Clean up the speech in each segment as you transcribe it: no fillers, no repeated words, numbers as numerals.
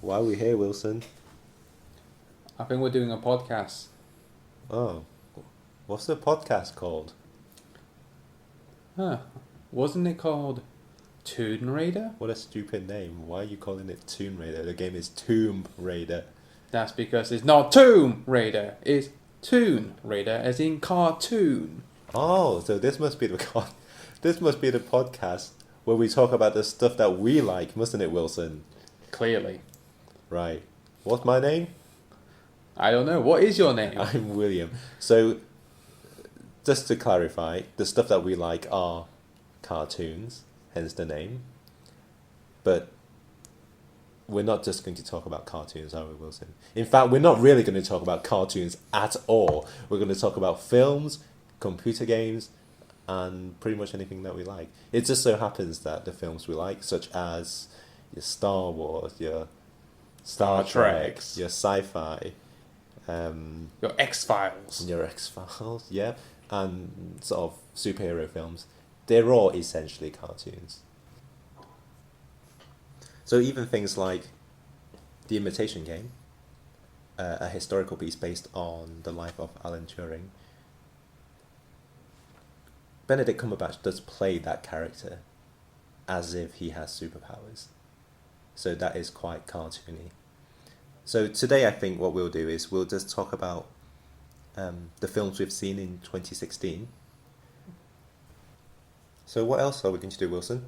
Why are we here, Wilson? I think we're doing a podcast. Oh, what's the podcast called? Huh. Wasn't it called Toon Raider? What a stupid name. Why are you calling it Toon Raider? The game is Tomb Raider. That's because it's not Tomb Raider. It's Toon Raider, as in cartoon. Oh, so this must be this must be the podcast where we talk about the stuff that we like, mustn't it, Wilson? Clearly. Right. What's my name? I don't know. What is your name? I'm William. So, just to clarify, the stuff that we like are cartoons, hence the name. But we're not just going to talk about cartoons, are we, Wilson? In fact, we're not really going to talk about cartoons at all. We're going to talk about films, computer games, and pretty much anything that we like. It just so happens that the films we like, such as your Star Wars, your Star Trek, Treks. your sci-fi, Your X-Files. your X-Files, yeah, and sort of superhero films, they're all essentially cartoons. So even things like The Imitation Game, a historical piece based on the life of Alan Turing, Benedict Cumberbatch does play that character as if he has superpowers. So that is quite cartoony. So today I think what we'll do is we'll just talk about the films we've seen in 2016. So what else are we going to do, Wilson?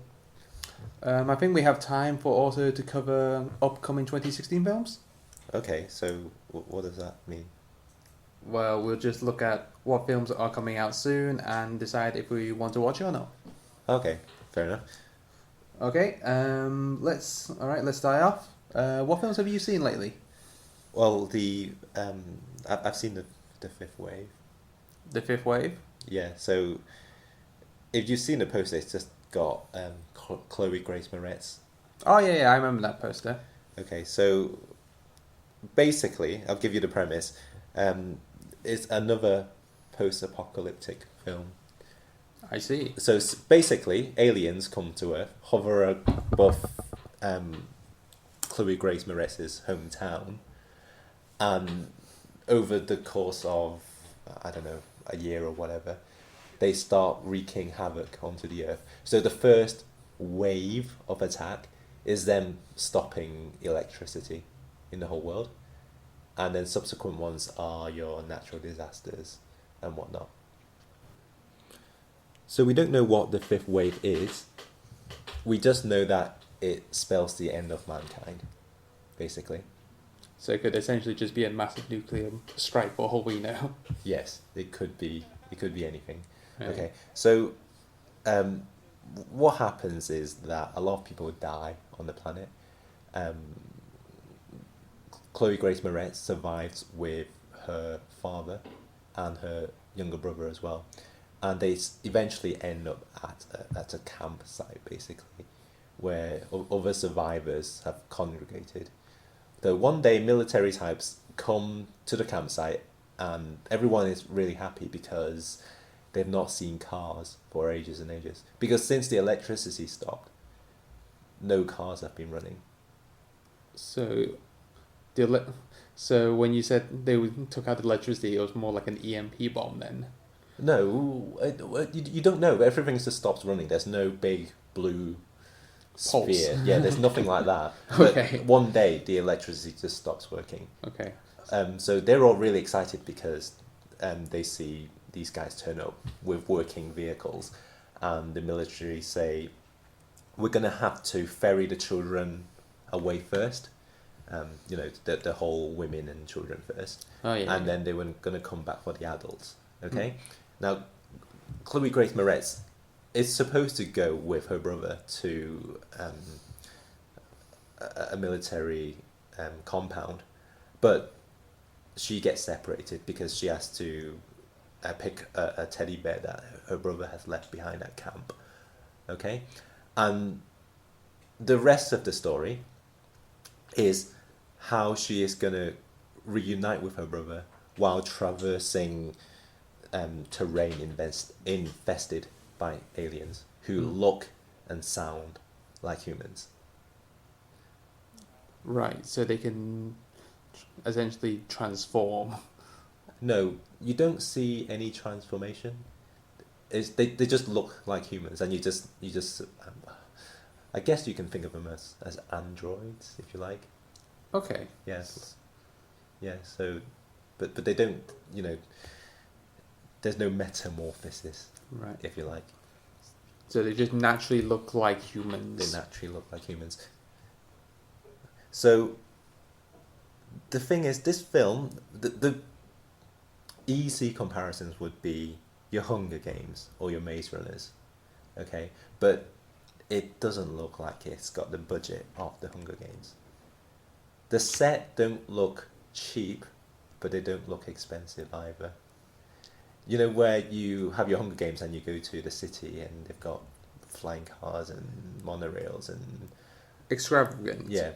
I think we have time for also to cover upcoming 2016 films. Okay, so what does that mean? Well, we'll just look at what films are coming out soon and decide if we want to watch it or not. Okay, fair enough. Okay, let's start off. What films have you seen lately? Well, I've seen the Fifth Wave. The Fifth Wave? Yeah, so if you've seen the poster, it's just got Chloe Grace Moretz. Oh yeah, I remember that poster. Okay, so basically, I'll give you the premise. It's another post-apocalyptic film. I see. So basically, aliens come to Earth, hover above Chloe Grace Moretz's hometown, and over the course of, I don't know, a year or whatever, they start wreaking havoc onto the Earth. So the first wave of attack is them stopping electricity in the whole world, and then subsequent ones are your natural disasters and whatnot. So we don't know what the fifth wave is. We just know that it spells the end of mankind, basically. So it could essentially just be a massive nuclear strike for all we know. Yes, it could be. It could be anything. Yeah. Okay, so what happens is that a lot of people die on the planet. Chloe Grace Moretz survives with her father and her younger brother as well, and they eventually end up at a campsite, basically, where other survivors have congregated. So one day, military types come to the campsite, and everyone is really happy because they've not seen cars for ages and ages. Because since the electricity stopped, no cars have been running. So, so when you said took out the electricity, it was more like an EMP bomb then. No, you don't know. Everything just stops running. There's no big blue Pulse. sphere. Yeah, there's nothing like that. Okay. But one day, the electricity just stops working. Okay. So they're all really excited because they see these guys turn up with working vehicles, and the military say, we're going to have to ferry the children away first. The whole women and children first. Oh yeah. And then they were going to come back for the adults. Okay? Now, Chloe Grace Moretz is supposed to go with her brother to a military compound, but she gets separated because she has to pick a teddy bear that her brother has left behind at camp. Okay? And the rest of the story is how she is going to reunite with her brother while traversing terrain infested by aliens who look and sound like humans. Right, so they can essentially transform. No, you don't see any transformation. They just look like humans, and I guess you can think of them as androids if you like. Okay. Yes, yeah. So, but they don't. You know, there's no metamorphosis Right. if you like. So they just naturally look like They humans. naturally look like humans. So the thing is, this film, the easy comparisons would be your Hunger Games or your Maze Runners, okay? But it doesn't look like it's got the budget of the Hunger Games. The set don't look cheap, but they don't look expensive either. You know, where you have your Hunger Games and you go to the city and they've got flying cars and monorails and Extravagant. yeah,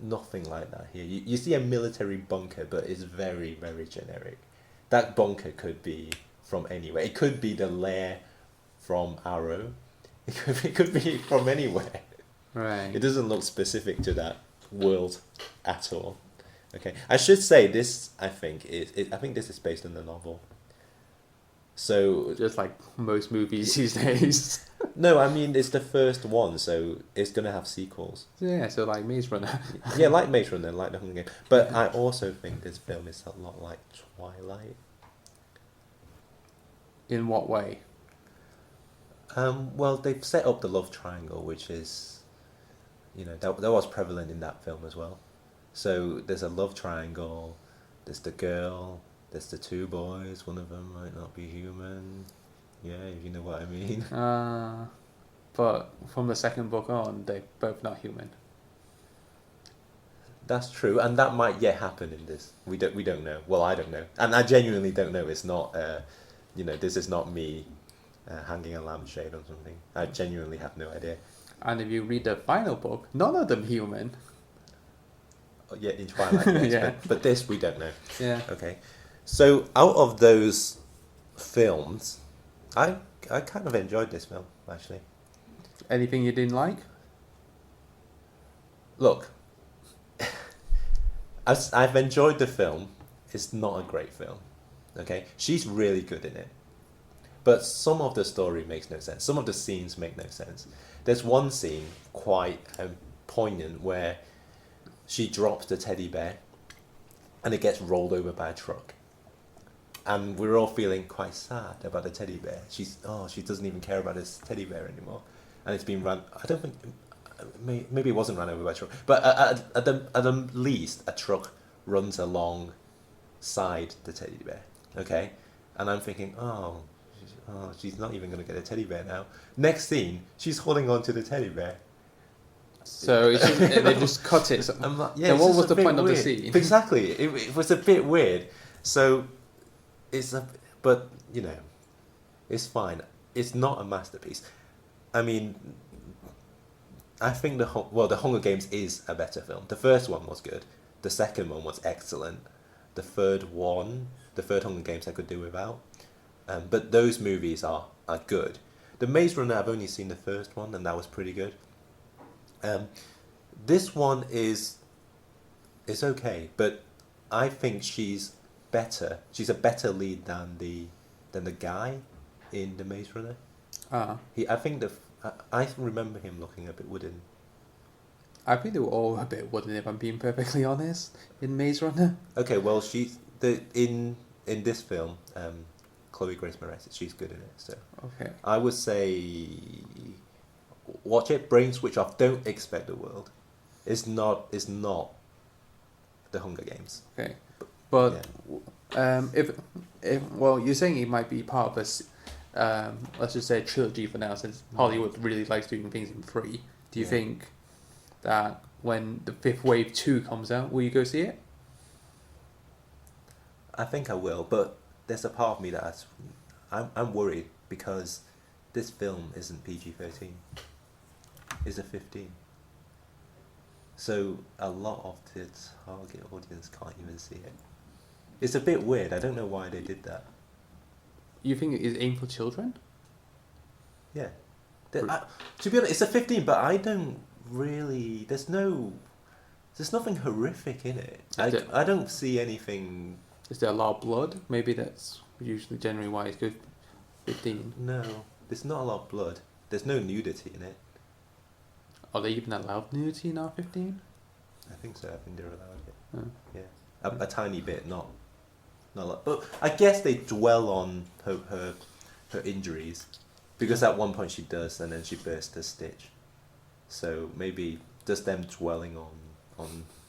nothing like that here. You see a military bunker, but it's very, very generic. That bunker could be from anywhere. It could be the lair from Arrow. It could be from anywhere. Right. It doesn't look specific to that world at all. Okay, I should say this. I think I think this is based on the novel. So Just like most movies these days. no, I mean it's the first one, so it's gonna have sequels. Yeah, so like Maze Runner. Yeah, like Maze Runner, like the Hunger Games. But Yeah. I also think this film is a lot like Twilight. In what way? Well, they've set up the love triangle, which is, you know, that was prevalent in that film as well. So there's a love triangle. There's the girl. There's the two boys. One of them might not be human. Yeah, if you know what I mean. But from the second book on, they're both not human. That's true, and that might yet happen in this. We don't know. Well, I don't know, and I genuinely don't know. It's not, you know, this is not me hanging a lampshade or something. I genuinely have no idea. And if you read the final book, none of them human. Oh, yeah, in Twilight, yes, Yeah. but this we don't know. Yeah. Okay, so out of those films, I kind of enjoyed this film actually. Anything you didn't like? Look, I've enjoyed the film. It's not a great film. Okay, she's really good in it, but some of the story makes no sense. Some of the scenes make no sense. There's one scene quite poignant where she drops the teddy bear, and it gets rolled over by a truck, and we're all feeling quite sad about the teddy bear. She doesn't even care about this teddy bear anymore, and it's been run. I don't think. Maybe it wasn't run over by a truck, but at the least a truck runs alongside the teddy bear. Okay, and I'm thinking, she's not even going to get a teddy bear now. Next scene, she's holding on to the teddy bear. So it's just, they just cut it. So, I'm like, then it's what just was a the bit point of the weird. scene? Exactly, it was a bit weird. So but you know, it's fine. It's not a masterpiece. I mean, I think the Hunger Games is a better film. The first one was good. The second one was excellent. The third Hunger Games I could do without. But those movies are good. The Maze Runner, I've only seen the first one, and that was pretty good. This one is okay, but I think she's better. She's a better lead than the guy in the Maze Runner. I think I remember him looking a bit wooden. I think they were all a bit wooden, if I'm being perfectly honest, in Maze Runner. Okay, well in this film, Chloe Grace Moretz, she's good in it. So Okay. I would say watch it, brain switch off. Don't expect the world. It's not the Hunger Games. Okay. But if well, you're saying it might be part of this, let's just say a trilogy for now, since Hollywood really likes doing things in three. Do you think that when the Fifth Wave 2 comes out, will you go see it? I think I will, but there's a part of me I'm worried because this film isn't PG-13. It's a 15. So a lot of the target audience can't even see it. It's a bit weird. I don't know why they did that. You think it is aimed for children? Yeah. To be honest, it's a 15, but I don't really... There's no There's nothing horrific in it. Is I don't see anything. Is there a lot of blood? Maybe that's usually generally why it's good 15. No, there's not a lot of blood. There's no nudity in it. Are they even allowed nudity in R15? I think so. I think they're allowed it. Oh. Yeah, a tiny bit, not a lot. But I guess they dwell on her injuries, because at one point she does, and then she bursts a stitch. So maybe just them dwelling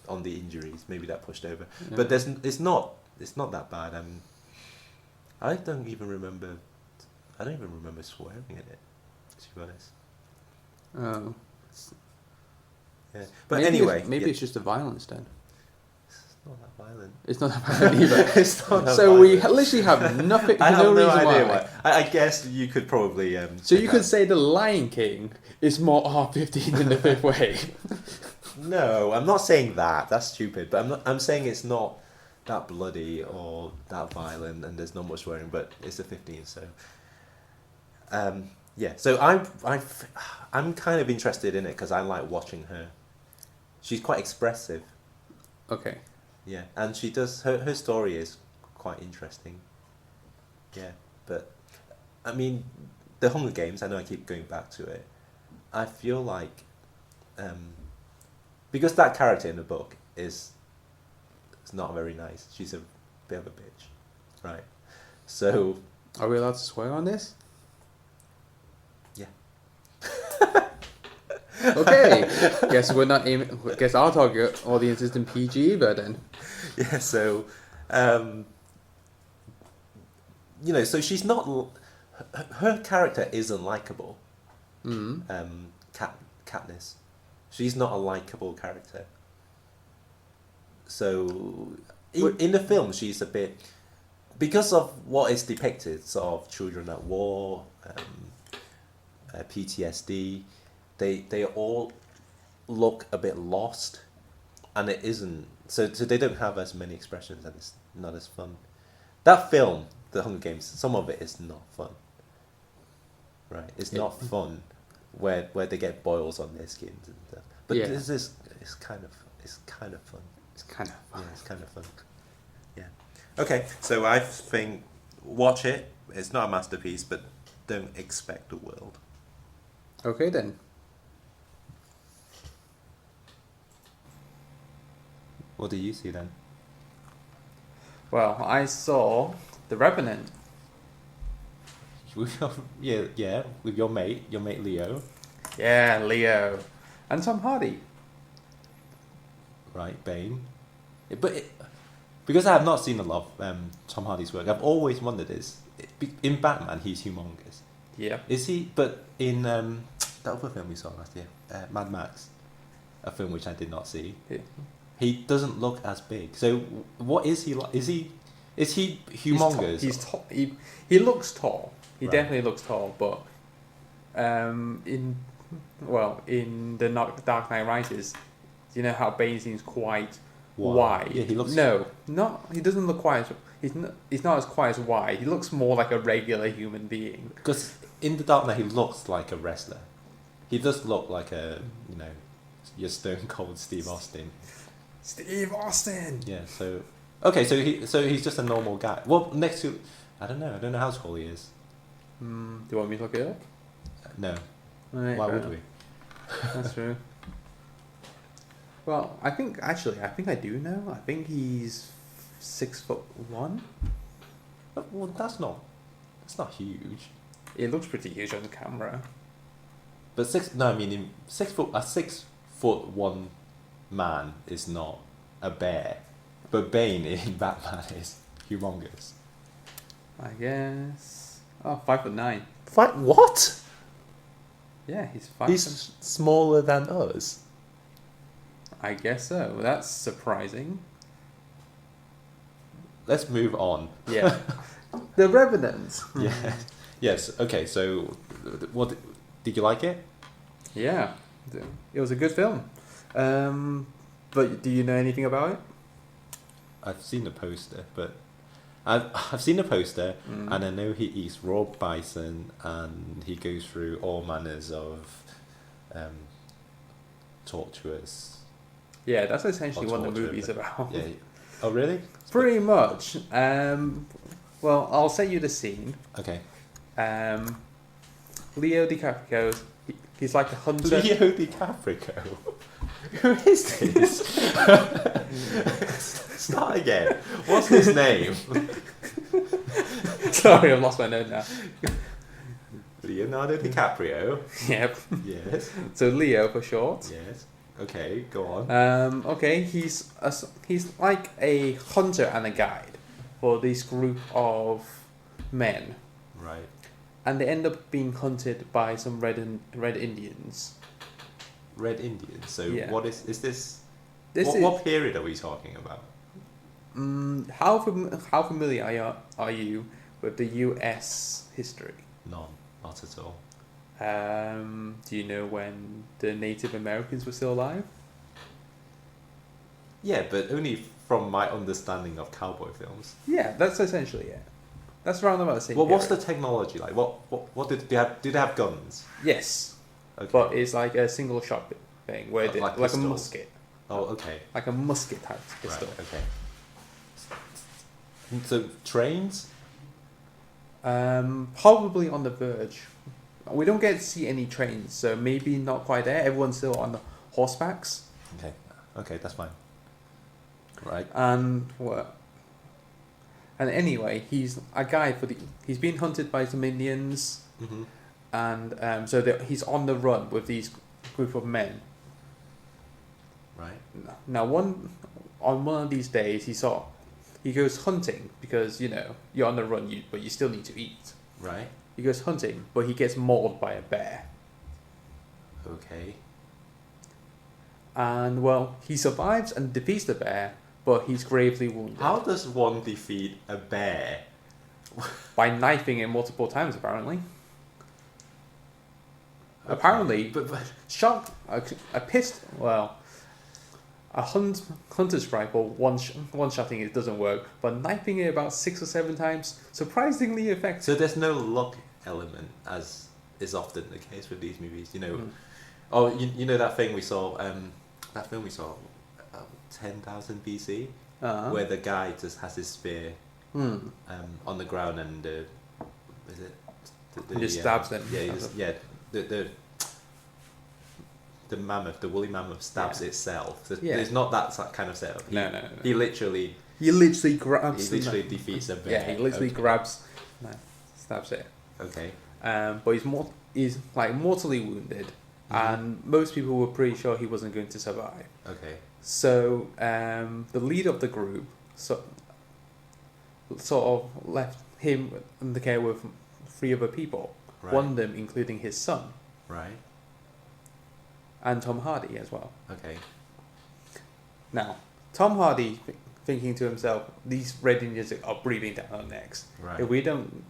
on the injuries, maybe that pushed over. Yeah. But it's not that bad. I don't even remember swearing in it, to be honest. Oh. Yeah. But maybe anyway, maybe it's just the violence then. it's not that violent. It's not that bad either. It's not that So violent. we literally have nothing. I have no no reason idea why. why. I guess you could probably. So you check could out- say the Lion King is more R15 in the fifth way. No, I'm not saying that. That's stupid. But I'm saying it's not that bloody or that violent, and there's not much swearing. But it's a 15, so. Yeah. So I'm kind of interested in it because I like watching her. She's quite expressive. Okay. Yeah, and she does her story is quite interesting. Yeah, but I mean, the Hunger Games. I know I keep going back to it. I feel like, because that character in the book is not very nice. She's a bit of a bitch, right? So Are we allowed to swear on this? yeah. Okay. Guess we're not aiming. Guess our target audience isn't PG either then. Yeah, so, so she's not. Her character isn't likable. Mm. Katniss, she's not a likable character. So, in the film, she's a bit, because of what is depicted, sort of children at war, PTSD. They all look a bit lost, and it isn't. So they don't have as many expressions, and it's not as fun. That film, The Hunger Games, some of it is not fun. Right, it's not fun, where they get boils on their skins and stuff. But Yeah. this is it's kind of fun. It's kind of fun. Yeah, it's kind of fun. Yeah. Okay, so I think watch it. It's not a masterpiece, but don't expect the world. Okay then. What do you see then? Well, I saw The Revenant. Yeah, with your mate Leo. Yeah, Leo. And Tom Hardy. Right, Bane. Because I have not seen a lot of Tom Hardy's work, I've always wondered in Batman he's humongous. Yeah. Is he? But in that other film we saw last year, Mad Max, a film which I did not see, Yeah. he doesn't look as big. So what is he like? Is he humongous? He's tall. He looks tall. He Right. definitely looks tall, but in the Dark Knight Rises, you know how Bane seems quite wide. Yeah, he looks. He doesn't look quite. He's not as quite as wide. He looks more like a regular human being. Because in the Dark Knight he looks like a wrestler. He does look like your Stone Cold Steve Austin. Steve Austin. Yeah. So okay. So he's just a normal guy. Well, next to I don't know how tall he is. Do you want me to look it up? No. Right, Why fair would enough. we? That's true. Well, I think I do know. I think he's 6'1". Well, that's not huge. It looks pretty huge on the camera. But 6'1" man is not a bear, but Bane in Batman is humongous. I guess. Oh, 5'9". What? Yeah, he's 5. He's smaller than us. I guess so. That's surprising. Let's move on. Yeah. The Revenant. Yeah. Yes. Okay. So, what did you like it? Yeah. It was a good film. But do you know anything about it? I've seen the poster, but I've seen the poster, and I know he eats raw bison, and he goes through all manners of torturous Yeah, that's essentially Or what the torture him, movie's but- about. Yeah. Oh, really? Pretty much. Well, I'll send you the scene. Okay. Leo DiCaprio, he's like a hunter. Leo DiCaprio. Who is this? Start again. What's his name? Sorry, I've lost my note now. Leonardo DiCaprio. Yep. Yes. So Leo for short. Yes. Okay, go on. Okay, he's like a hunter and a guide for this group of men, Right. and they end up being hunted by some red Indians. Red Indian. So Yeah. what is this? This What period are we talking about? How familiar are you with the U.S. history? None. Not at all. Do you know when the Native Americans were still alive? Yeah, but only from my understanding of cowboy films. Yeah, that's essentially it. That's around about the same. Well, what's the period. technology like? What did they have? Did they have guns? Yes, Okay. but it's like a single shot thing where Like like a pistol? musket, Oh, okay. like a musket type pistol. Right. Okay. So trains. Probably on the verge. We don't get to see any trains, so maybe not quite there. Everyone's still on the horsebacks. Okay. Okay, that's fine. Right. And what? And anyway, he's a guy he's been hunted by some Indians, Mm-hmm. and so he's on the run with these group of men. Right. Now, on one of these days, he goes hunting because you're on the run, but you still need to eat. Right. He goes hunting, but he gets mauled by a bear. Okay. And well, he survives and defeats the bear, but he's gravely wounded How does one defeat a bear? by knifing him multiple times. Apparently, Okay. apparently, But shot a pistol. Well, a hunter's rifle, one shotting it doesn't work, but knifing it about 6 or 7 times, surprisingly effective. so there's no luck element, as is often the case with these movies. Mm. Oh, you know that thing we saw. That film we saw, 10,000 BC, where the guy just has his spear on the ground and is it? He just stabs them. Yeah, the mammoth, the woolly mammoth stabs itself. There's not that kind of setup. No. He literally grabs. defeats a bear. Yeah, he literally Okay. grabs, stabs it. Okay. But he's like mortally wounded, and most people were pretty sure he wasn't going to survive. Okay. So the leader of the group sort of left him in the care with 3 other people. Right. One of them including his son Right. and Tom Hardy as well. Okay. Now, Tom Hardy thinking to himself, these red Indians are breathing down our necks. Right. If we don't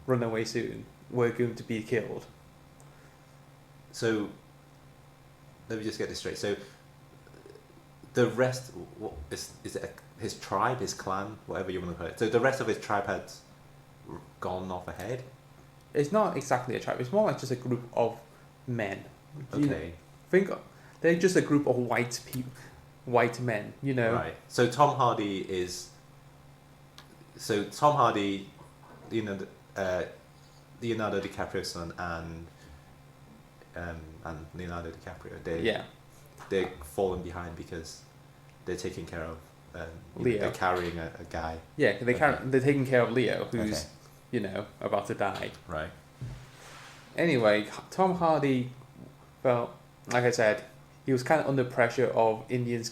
run away soon, we're going to be killed. So, let me just get this straight. So, the rest, what is it his tribe, his clan, whatever you want to call it. So the rest of his tribe had gone off ahead? It's not exactly a tribe. It's more like just a group of men. Okay. Think they're just a group of white men. Right. So Tom Hardy is... So Tom Hardy, Leonardo DiCaprio's son and Leonardo DiCaprio, they're falling behind because they're taking care of Leo. They're carrying a guy. Yeah, they're taking care of Leo, who's Okay. about to die. Right. Anyway, Tom Hardy felt, like I said, he was kind of under pressure of Indians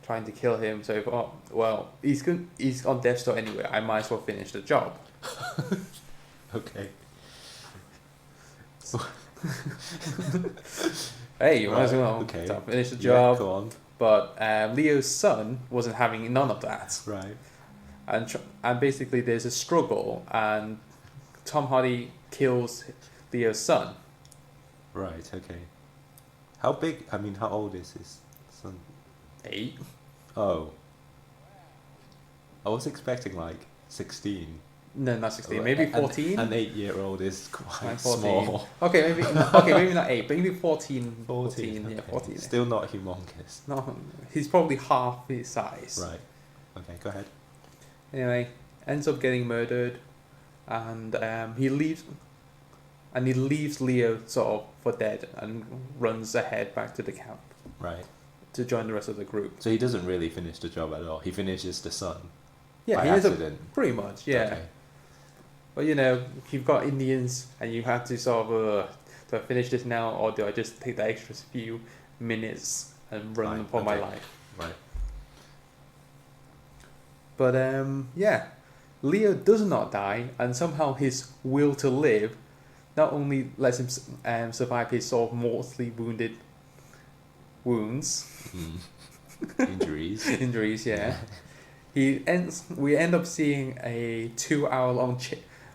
trying to kill him. So he thought, well, he's on death's door anyway. I might as well finish the job. Okay. Hey, you might as Right, well okay. finish the Yeah, job. go on. But Leo's son wasn't having none of that. Right. And basically there's a struggle, and Tom Hardy kills Leo's son. Right, okay. How old is his son? 8. Oh. I was expecting 16. No, not 16. Maybe 14. An 8-year-old is quite Like 14. small. Okay, maybe not 8, but maybe 14. 14. Yeah, Okay. 14. Still not humongous. No, he's probably half his size. Right. Okay, go ahead. Anyway, ends up getting murdered, and he leaves Leo sort of for dead and runs ahead back to the camp Right. to join the rest of the group. So he doesn't really finish the job at all. He finishes the sun. Yeah, by he ends up accident. pretty much. Yeah, Okay. but you've got Indians, and you have to sort of do I finish this now, or do I just take the extra few minutes and run for my life? Right. But yeah, Leo does not die, and somehow his will to live not only lets him survive his sort of mortally wounded wounds, Injuries. yeah. We end up seeing a 2-hour long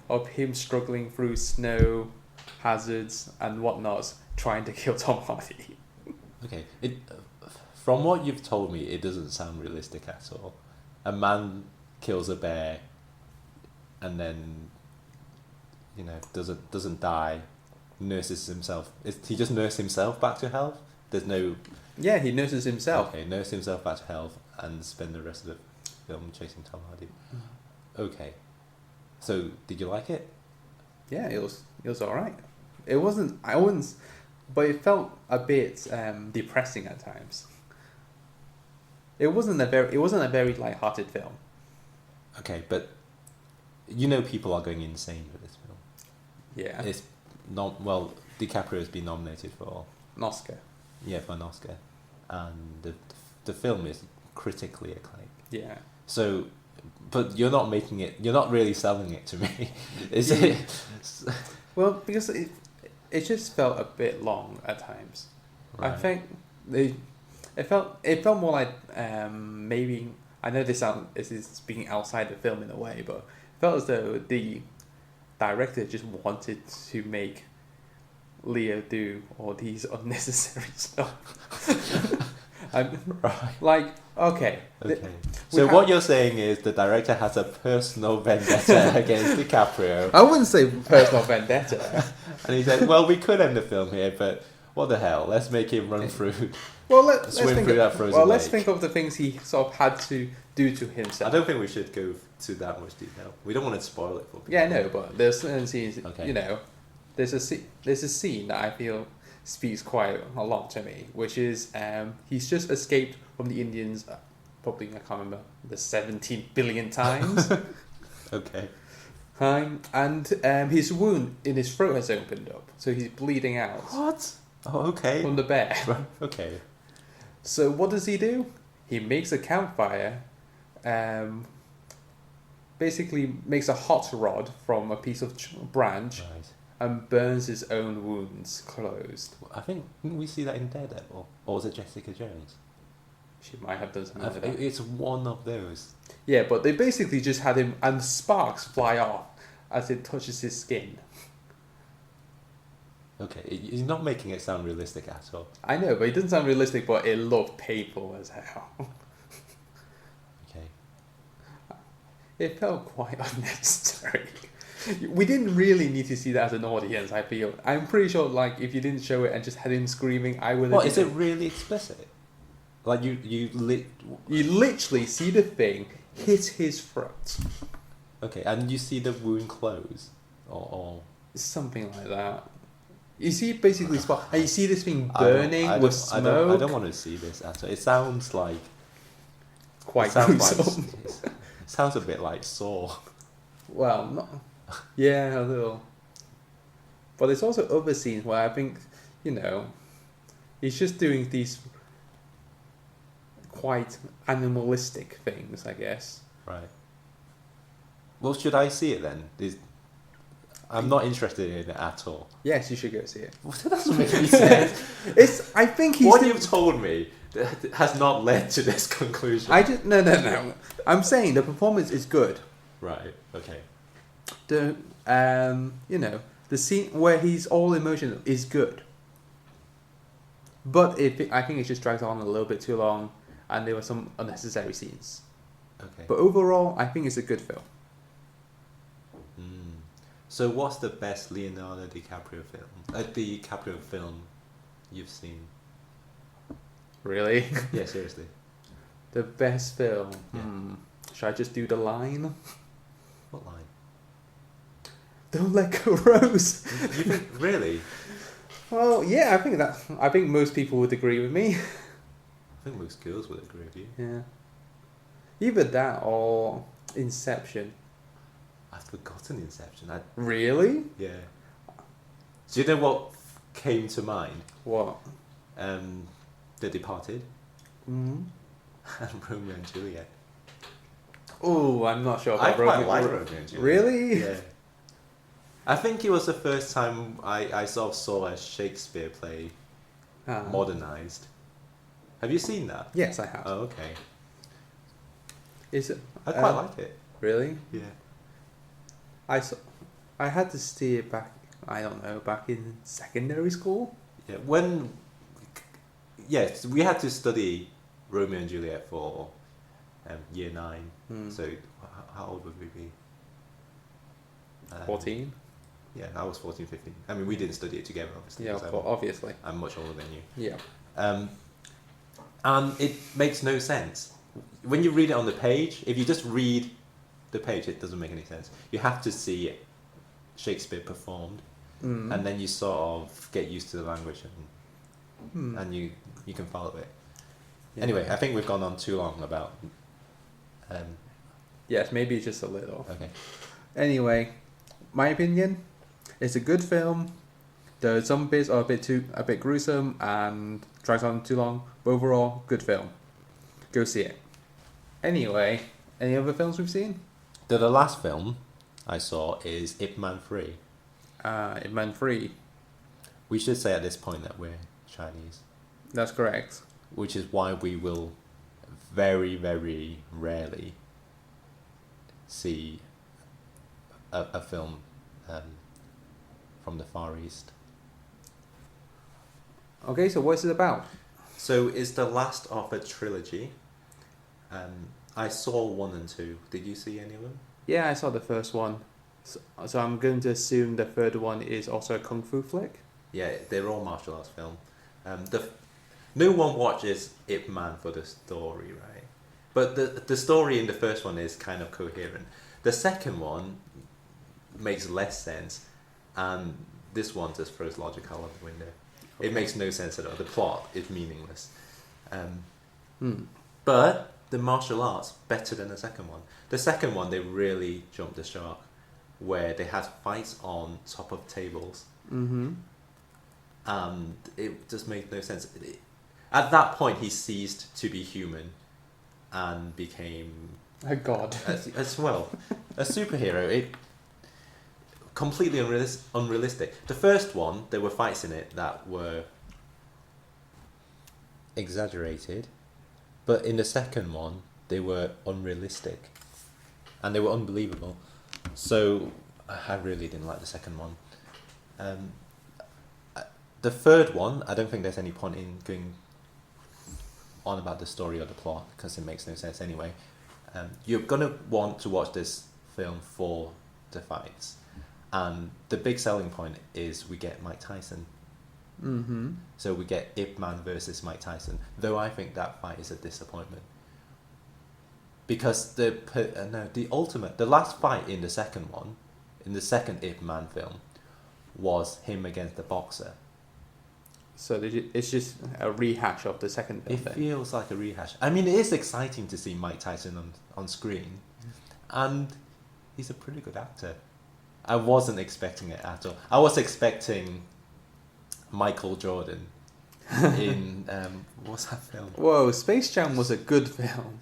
of him struggling through snow hazards and whatnot, trying to kill Tom Hardy. Okay. From what you've told me, it doesn't sound realistic at all. A man kills a bear, and then, doesn't die, nurses himself. He just nurse himself back to health? There's no... Yeah, he nurses himself. Okay, nurse himself back to health and spend the rest of the film chasing Tom Hardy. Okay. So, did you like it? Yeah, it was alright. It wasn't... I wouldn't... But it felt a bit depressing at times. It wasn't a very light-hearted film. Okay, but people are going insane for this film. Yeah. It's not... Well, DiCaprio has been nominated for... An Oscar. Yeah, for an Oscar. And the film is critically acclaimed. Yeah. So, but you're not really selling it to me, is it? Well, because it just felt a bit long at times. Right. I think it felt more like maybe, I know this is speaking outside the film in a way, but it felt as though the director just wanted to make Leo do all these unnecessary stuff. Right. Like, okay. So what you're saying is the director has a personal vendetta against DiCaprio. I wouldn't say personal vendetta. And he said, well, we could end the film here, but what the hell? Let's make him run through... Well, let's swim think through that frozen Well, let's lake. think of the things he sort of had to do to himself. I don't think we should go to that much detail. We don't want to spoil it for people. Yeah, no, but there's certain scenes, Okay. there's a scene that I feel speaks quite a lot to me, which is he's just escaped from the Indians, probably, I can't remember, the 17 billion times. Okay. And his wound in his throat has opened up, so he's bleeding out. What? Oh, okay. From the bear. Okay. So what does he do? He makes a campfire, basically makes a hot rod from a piece of branch, Right. and burns his own wounds closed. I think, didn't we see that in Daredevil? Or was it Jessica Jones? She might have done something like that. It's one of those. Yeah, but they basically just had him, and sparks fly off as it touches his skin. Okay, you're not making it sound realistic at all. I know, but it doesn't sound realistic, but it looked painful as hell. Okay. It felt quite unnecessary. We didn't really need to see that as an audience, I feel. I'm pretty sure, like, if you didn't show it and just had him screaming, I would have... What, is it really explicit? Like, you literally see the thing hit his throat. Okay, and you see the wound close? Or... Something like that. You see basically spot, and you see this thing I burning with smoke. I don't want to see this at all. It sounds like... Quite it sounds gruesome. it sounds a bit like Saw. Well, not... Yeah, a little. But there's also other scenes where I think, he's just doing these quite animalistic things, I guess. Right. Well, should I see it then? I'm not interested in it at all. Yes, you should go see it. That doesn't make any sense. I think he's... What you've told me has not led to this conclusion. No. I'm saying the performance is good. Right, okay. The the scene where he's all emotional is good. But I think it just drags on a little bit too long, and there were some unnecessary scenes. Okay. But overall, I think it's a good film. So what's the best Leonardo DiCaprio film you've seen? Really? Yeah, seriously. The best film. Yeah. Should I just do the line? What line? Don't let go, Rose. You think really? Well, yeah, I think most people would agree with me. I think most girls would agree with you. Yeah. Either that or Inception. I've forgotten Inception. Really? Yeah. Do you know what came to mind? What? The Departed Mm-hmm. and Romeo and Juliet. Oh, I'm not sure I about quite like Romeo and Juliet. Really? Yeah. I think it was the first time I sort of saw a Shakespeare play modernized. Have you seen that? Yes, I have. Oh, okay. Is it? I quite like it. Really? Yeah. I had to see it back. I don't know, back in secondary school. Yeah. Yes, we had to study Romeo and Juliet for year 9. So how old would we be? 14. Yeah, I was 14, 15. I mean, we didn't study it together, obviously. Yeah, obviously. I'm much older than you. Yeah. And it makes no sense. When you read it on the page, if you just read the page, it doesn't make any sense. You have to see Shakespeare performed, and then you sort of get used to the language, and you can follow it. Yeah. Anyway, I think we've gone on too long about... Yes, maybe just a little. Okay. Anyway, my opinion, it's a good film. Some bits are a bit gruesome and drags on too long, but overall, good film. Go see it. Anyway, any other films we've seen? The last film I saw is Ip Man 3. Ip Man 3. We should say at this point that we're Chinese. That's correct. Which is why we will very, very rarely see a film from the Far East. Okay, so what's it about? So it's the last of a trilogy. I saw 1 and 2. Did you see any of them? Yeah, I saw the first one. So I'm going to assume the third one is also a kung fu flick? Yeah, they're all martial arts film. No one watches Ip Man for the story, right? But the story in the first one is kind of coherent. The second one makes less sense, and this one just throws logic out of the window. Okay. It makes no sense at all. The plot is meaningless. But the martial arts better than the second one. The second one, they really jumped the shark, where they had fights on top of tables. And it just made no sense. At that point, he ceased to be human and became a god as well, a superhero. It completely unrealistic. The first one, there were fights in it that were exaggerated, but in the second one, they were unrealistic, and they were unbelievable. So I really didn't like the second one. The third one, I don't think there's any point in going on about the story or the plot, because it makes no sense anyway. You're going to want to watch this film for the fights. And the big selling point is we get Mike Tyson. So we get Ip Man versus Mike Tyson, though I think that fight is a disappointment. Because the last fight in the second one, in the second Ip Man film, was him against the boxer. So it's just a rehash of the second film. It feels like a rehash. I mean, it is exciting to see Mike Tyson on screen, and he's a pretty good actor. I wasn't expecting it at all. I was expecting Michael Jordan in what's that film? Whoa, Space Jam was a good film.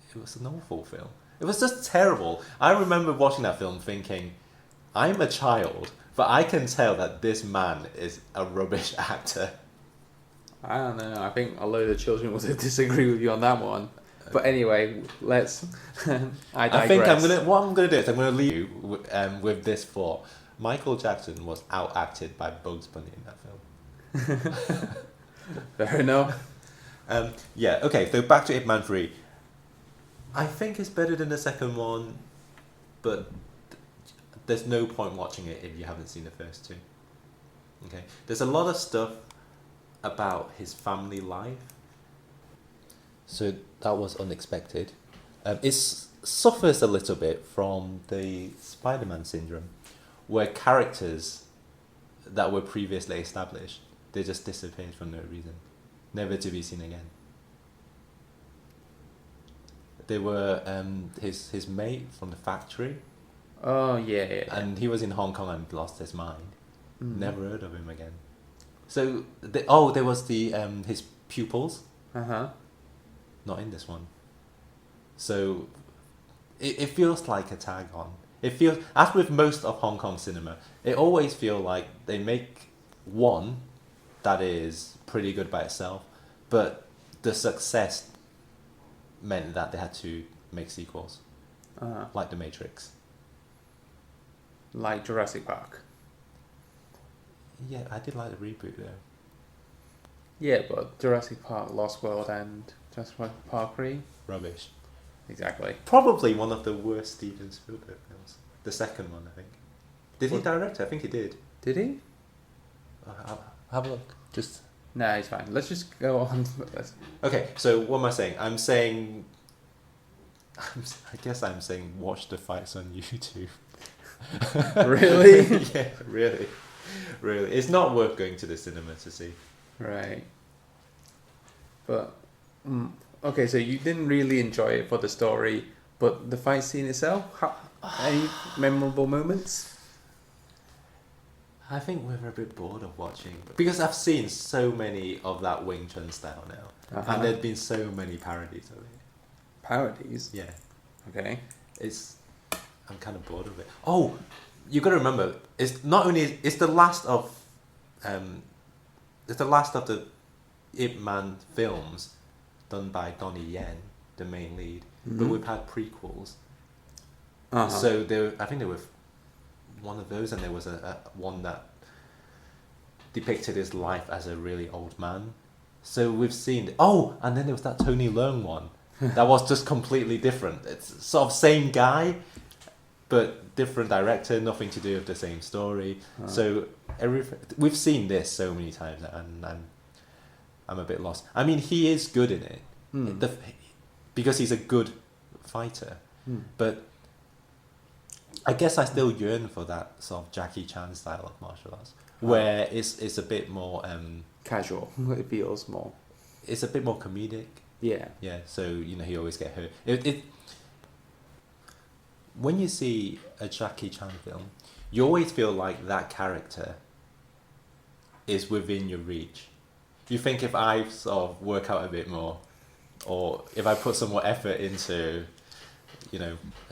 It was an awful film. It was just terrible. I remember watching that film thinking, I'm a child, but I can tell that this man is a rubbish actor. I don't know. I think a load of children would disagree with you on that one. But anyway, let's. I digress. What I'm gonna do is I'm gonna leave you with this thought. Michael Jackson was outacted by Bugs Bunny in that film. Fair enough. Yeah. Okay. So back to Ip Man 3. I think it's better than the second one, but there's no point watching it if you haven't seen the first two. Okay, there's a lot of stuff about his family life. So that was unexpected. It suffers a little bit from the Spider-Man syndrome, where characters that were previously established, they just disappeared for no reason, never to be seen again. They were his mate from the factory. Oh yeah. And he was in Hong Kong and lost his mind. Never heard of him again. So there was the his pupils. Not in this one. So it feels like a tag on. It feels, as with most of Hong Kong cinema, it always feels like they make one that is pretty good by itself, but the success meant that they had to make sequels, like The Matrix. Like Jurassic Park. Yeah, I did like the reboot though. Yeah, but Jurassic Park, Lost World, and Jurassic Park 3? Rubbish. Exactly. Probably one of the worst Steven Spielberg films. The second one, I think. Did he direct it? I think he did. Did he? Have a look. Just. Nah, he's fine. Let's just go on. Okay, so what am I saying? I guess I'm saying watch the fights on YouTube. Really? Yeah, really. Really. It's not worth going to the cinema to see. Right. But, okay, so you didn't really enjoy it for the story, but the fight scene itself, any memorable moments? I think we're a bit bored of watching, because I've seen so many of that Wing Chun style now, and there've been so many parodies of it. Parodies? Yeah. Okay. I'm kind of bored of it. Oh, you got to remember, it's the last of the Ip Man films done by Donnie Yen, the main lead, but we've had prequels. So I think there were one of those, and there was a one that depicted his life as a really old man. So we've seen and then there was that Tony Leung one that was just completely different. It's sort of same guy, but different director, nothing to do with the same story. So we've seen this so many times, and I'm a bit lost. I mean, he is good in it, because he's a good fighter, but I guess I still yearn for that sort of Jackie Chan style of martial arts, where it's a bit more casual. It feels more. It's a bit more comedic. Yeah. Yeah. So he always get hurt. When you see a Jackie Chan film, you always feel like that character is within your reach. You think, if I sort of work out a bit more, or if I put some more effort into,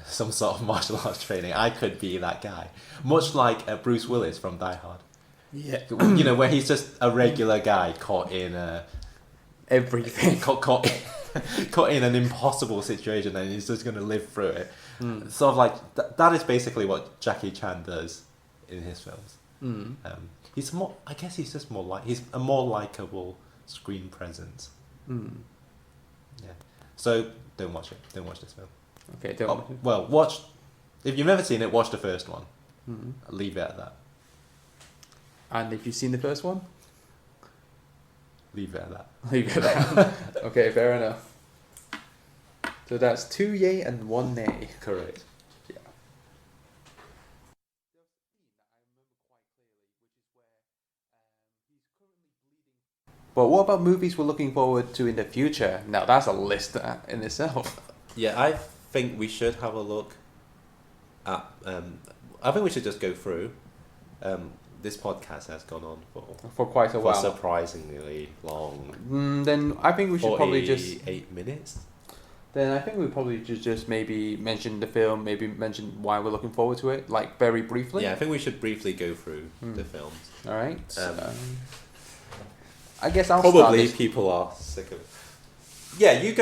some sort of martial arts training, I could be that guy. Much like Bruce Willis from Die Hard. Yeah. Where he's just a regular guy caught in everything. caught in an impossible situation, and he's just going to live through it. Sort of like that is basically what Jackie Chan does in his films. He's more. I guess he's just more like he's a more likable screen presence. Yeah. So don't watch it. Don't watch this film. Okay. Don't. Watch it. Well, watch. If you've never seen it, watch the first one. Leave it at that. And if you've seen the first one, leave it at that. Leave it at that. Okay, fair enough. So that's 2 yay and 1 nay. Correct. Yeah. But what about movies we're looking forward to in the future? Now that's a list in itself. Yeah, I think we should have a look at. I think we should just go through. This podcast has gone on for quite a while. For surprisingly long. Then I think we should probably just 8 minutes. Then I think we probably just maybe mention the film, maybe mention why we're looking forward to it, like very briefly. Yeah, I think we should briefly go through the films. All right. I guess I'll probably start people are sick of it. Yeah, you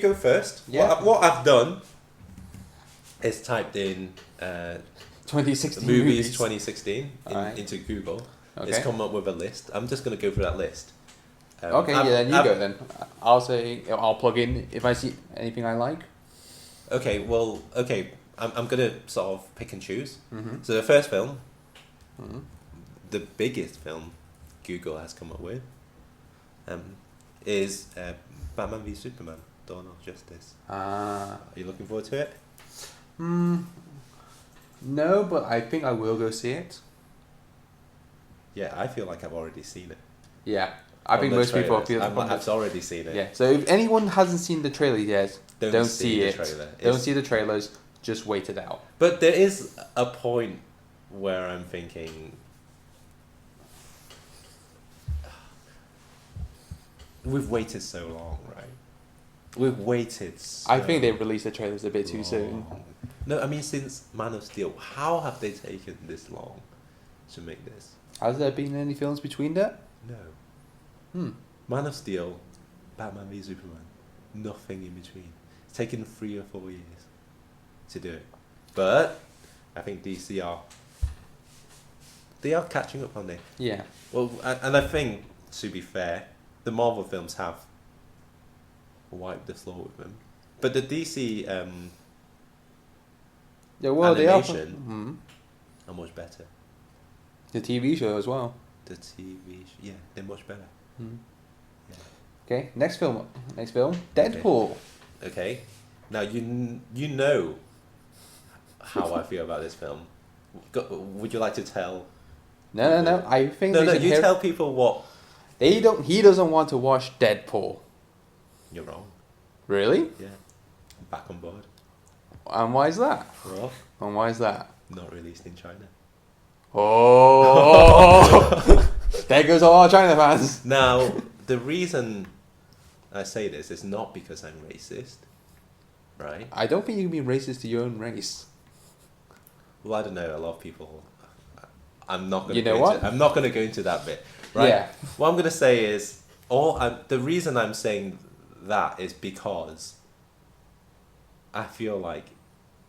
go first. Yeah. What I've done is typed in 2016 movies 2016 into Google. Okay. It's come up with a list. I'm just going to go through that list. Then you go then. I'll plug in if I see anything I like. Okay, I'm gonna sort of pick and choose. Mm-hmm. So the first film, Mm-hmm. the biggest film Google has come up with, is Batman v Superman: Dawn of Justice. Ah. Are you looking forward to it? No, but I think I will go see it. Yeah, I feel like I've already seen it. Yeah, I think From the most people trailers. feel. I've already seen it. Yeah, so if anyone hasn't seen the trailer yet, don't see the it. trailer. Don't see the trailers. Just wait it out. But there is a point where I'm thinking, we've waited so long, right? We've waited so I think they released the trailers a bit too long. soon. No, I mean, since Man of Steel, how have they taken this long to make this? Has there been any films between that? No. Man of Steel, Batman v Superman, nothing in between. It's taken 3 or 4 years to do it. But I think DC they are catching up, aren't they? Yeah. Well, and I think, to be fair, the Marvel films have wiped the floor with them. But the DC Yeah, well, animation are much better. The TV show as well. The TV, yeah, they're much better. Mm. Yeah. Okay, next film. Deadpool. Okay. Now you know how I feel about this film. Would you like to tell? No. I think No, they should you hear- tell people what. They don't. He doesn't want to watch Deadpool. You're wrong. Really? Yeah. I'm back on board. And why is that? Well, And why is that? not released in China. Oh, there goes all our China fans. Now, the reason I say this is not because I'm racist, right? I don't think you can be racist to your own race. Well, I don't know. A lot of people. I'm not going. You know what? I'm not going to go into that bit, right? Yeah. What I'm going to say is the reason I'm saying that is because I feel like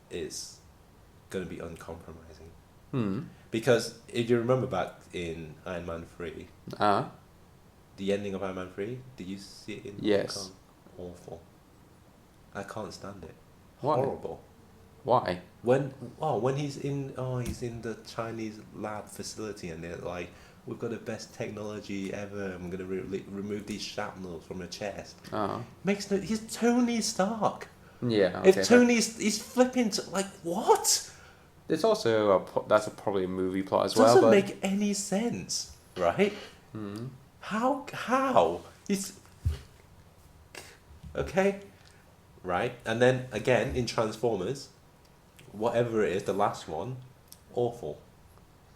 it's going to be uncompromising. Because if you remember back in Iron Man 3, the ending of Iron Man 3, did you see it in Yes. Hong Kong? Awful. I can't stand it. Why? Horrible. Why? When he's in the Chinese lab facility and they're like, we've got the best technology ever. I'm gonna remove these shrapnels from her chest. Makes no. He's Tony Stark. Yeah. Okay, If he's flipping to, like, what? it's also that's probably a movie plot as Doesn't well. But make any sense, right? How it's okay, right? And then again in Transformers, whatever it is, the last one, awful.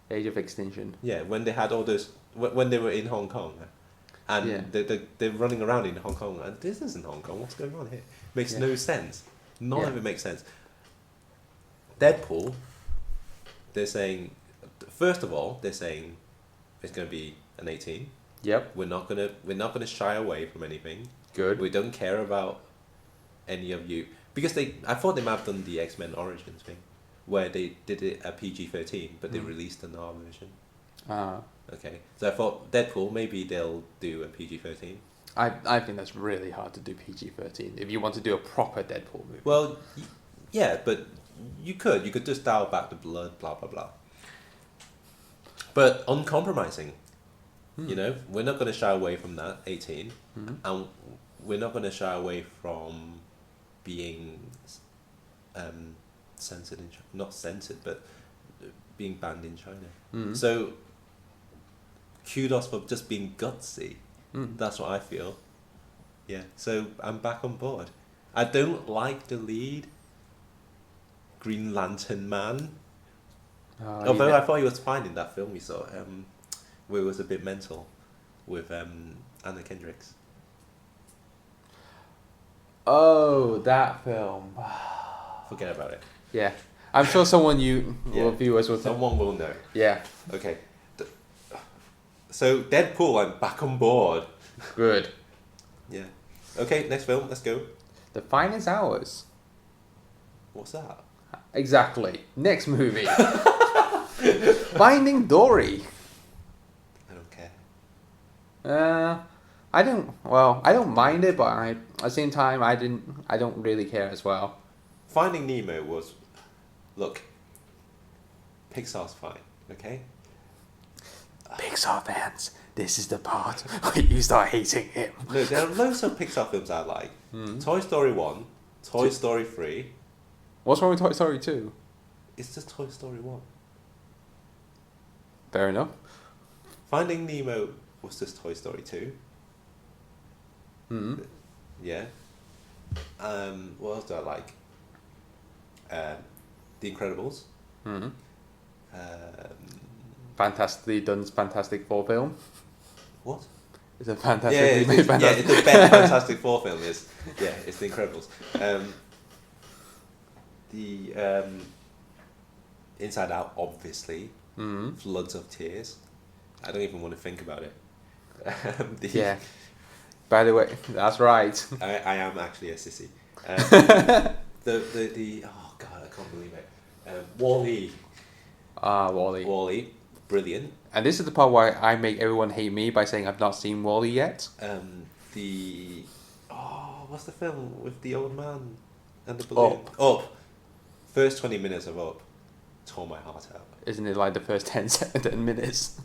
Age of Extinction. Yeah, when they had all those when they were in Hong Kong, and Yeah. they're running around in Hong Kong, and this isn't Hong Kong. What's going on here? Makes no sense. None of it makes sense. Deadpool. They're saying, first of all, it's going to be an 18. Yep. We're not gonna shy away from anything. Good. We don't care about any of you because I thought they might have done the X-Men Origins thing, where they did it at PG-13, but they released an R version. Okay, so I thought Deadpool, maybe they'll do a PG-13. I think that's really hard to do PG-13 if you want to do a proper Deadpool movie. Well, yeah, but you could just dial back the blood, blah blah blah. But uncompromising, you know, we're not going to shy away from that 18, and we're not going to shy away from being censored not censored, but being banned in China. So kudos for just being gutsy. That's what I feel. Yeah, so I'm back on board. I don't like the lead, Green Lantern Man. Although I thought he was fine in that film we saw, where it was a bit mental, with Anna Kendricks. Oh, that film. Forget about it. Yeah, I'm sure someone viewers will. Someone will know. Yeah. Okay. So Deadpool, I'm back on board. Good. Yeah. Okay, next film. Let's go. The Finest Hours. What's that? Exactly. Next movie. Finding Dory. I don't care. I don't mind it, but at the same time, I don't really care as well. Finding Nemo was look, Pixar's fine, okay? Pixar fans, this is the part where you start hating him. No, there are loads of Pixar films I like. Toy Story 1, Toy Story 3. What's wrong with Toy Story 2? It's just Toy Story 1. Fair enough. Finding Nemo was just Toy Story 2. Yeah. What else do I like? The Incredibles. Fantastically done Fantastic Four film. What? It's a fantastic made it's the best Fantastic Four film. It's The Incredibles. The Inside Out, obviously. Floods of tears. I don't even want to think about it. Yeah. By the way, that's right. I am actually a sissy. The oh god, I can't believe it. Wall-E. Wall-E. Wall-E, brilliant. And this is the part where I make everyone hate me by saying I've not seen Wall-E yet. What's the film with the old man and the balloon? Up. First 20 minutes of Up tore my heart out. Isn't it like the first 10 minutes?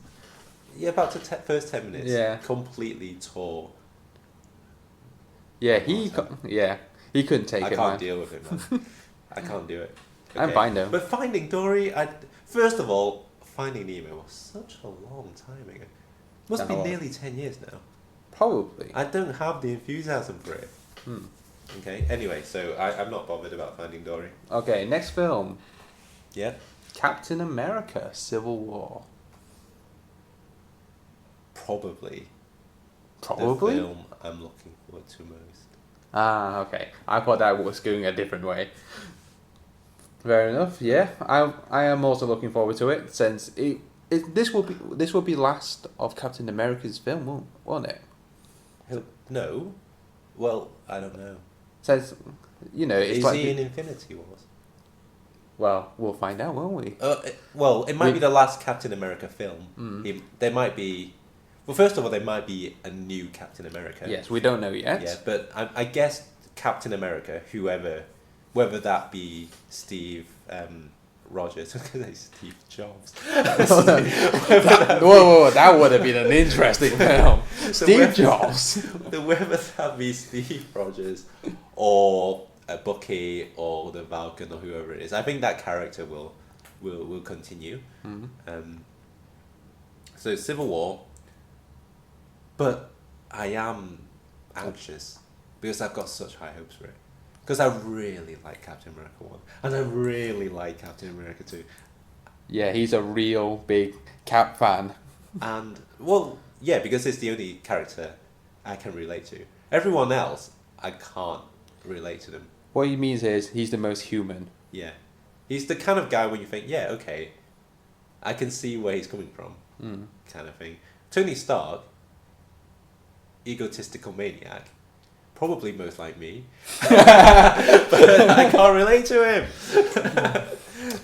Yeah, about the first 10 minutes. Yeah. Completely tore. Yeah, he couldn't take it, I can't man. deal with it, man. I can't do it. I'm fine though. But Finding Dory, first of all, Finding Nemo was such a long time ago. Must be nearly 10 years now. Probably. I don't have the enthusiasm for it. Okay, anyway, so I'm not bothered about Finding Dory. Okay, next film. Yeah? Captain America, Civil War. Probably. Probably? The film I'm looking forward to most. Ah, okay. I thought that was going a different way. Fair enough. Yeah, I am also looking forward to it since this will be last of Captain America's film, won't it? No. Well, I don't know. Since it's Is like he in Infinity Wars? well, we'll find out, won't we? It might be the last Captain America film. There might be. Well, first of all, there might be a new Captain America. Yes, we don't know yet. Yeah, but I guess Captain America, whether that be Steve Rogers, I was going to say Steve Jobs. Whoa, that would have been an interesting film. Steve Jobs. Whether that be Steve Rogers or Bucky or the Falcon or whoever it is, I think that character will continue. So Civil War. But I am anxious because I've got such high hopes for it. Because I really like Captain America 1 and I really like Captain America 2. Yeah, he's a real big Cap fan. And, well, yeah, because it's the only character I can relate to. Everyone else, I can't relate to them. What he means is he's the most human. Yeah. He's the kind of guy when you think, yeah, okay, I can see where he's coming from, kind of thing. Tony Stark, egotistical maniac, probably most like me, but I can't relate to him.